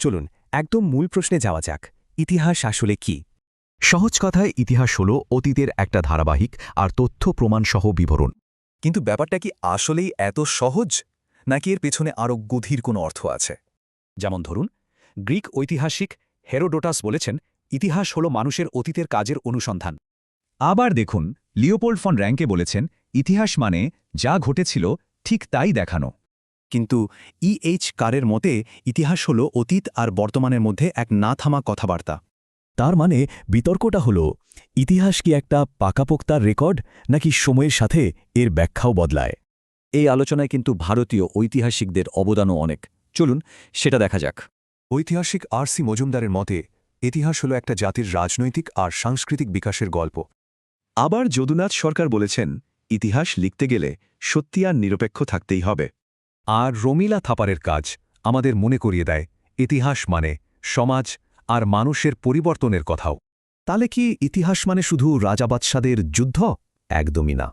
চলুন একদম মূল প্রশ্নে যাওয়া যাক, ইতিহাস আসলে কি? সহজ কথায় ইতিহাস হল অতীতের একটা ধারাবাহিক আর তথ্য প্রমাণসহ বিবরণ। কিন্তু ব্যাপারটা কি আসলেই এত সহজ, নাকি এর পেছনে আরও গভীর কোনো অর্থ আছে? যেমন ধরুন, গ্রিক ঐতিহাসিক হেরোডোটাস বলেছেন ইতিহাস হল মানুষের অতীতের কাজের অনুসন্ধান। আবার দেখুন, লিওপোল্ড ফন র‍্যাঙ্কে বলেছেন ইতিহাস মানে যা ঘটেছিল ঠিক তাই দেখানো। কিন্তু ইএইচ কারের মতে ইতিহাস হল অতীত আর বর্তমানের মধ্যে এক না থামা কথাবার্তা। তার মানে বিতর্কটা হল, ইতিহাস কি একটা পাকাপোক্তার রেকর্ড, নাকি সময়ের সাথে এর ব্যাখ্যাও বদলায়? এই আলোচনায় কিন্তু ভারতীয় ঐতিহাসিকদের অবদানও অনেক। চলুন সেটা দেখা যাক। ঐতিহাসিক আর.সি. মজুমদারের মতে ইতিহাস হল একটা জাতির রাজনৈতিক আর সাংস্কৃতিক বিকাশের গল্প। আবার যদুনাথ সরকার বলেছেন ইতিহাস লিখতে গেলে সত্যি আর নিরপেক্ষ থাকতেই হবে। আর রমিলা থাপারের কাজ আমাদের মনে করিয়ে দেয় ইতিহাস মানে সমাজ আর মানুষের পরিবর্তনের কথাও। তাহলে কি ইতিহাস মানে শুধু রাজাবাদশাদের যুদ্ধ? একদমই না।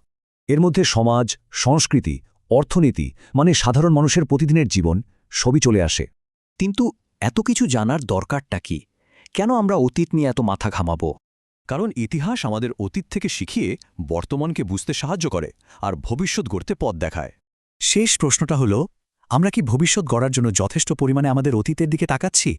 এর মধ্যে সমাজ, সংস্কৃতি, অর্থনীতি মানে সাধারণ মানুষের প্রতিদিনের জীবন সবই চলে আসে। কিন্তু এত কিছু জানার দরকারটা কি? কেন আমরা অতীত নিয়ে এত মাথা ঘামাবো? কারণ ইতিহাস আমাদের অতীত থেকে শিখিয়ে বর্তমানকে বুঝতে সাহায্য করে আর ভবিষ্যৎ গড়তে পথ দেখায়। শেষ প্রশ্নটা হল, আমরা কি ভবিষ্যৎ গড়ার জন্য যথেষ্ট পরিমাণে আমাদের অতীতের দিকে তাকাচ্ছি?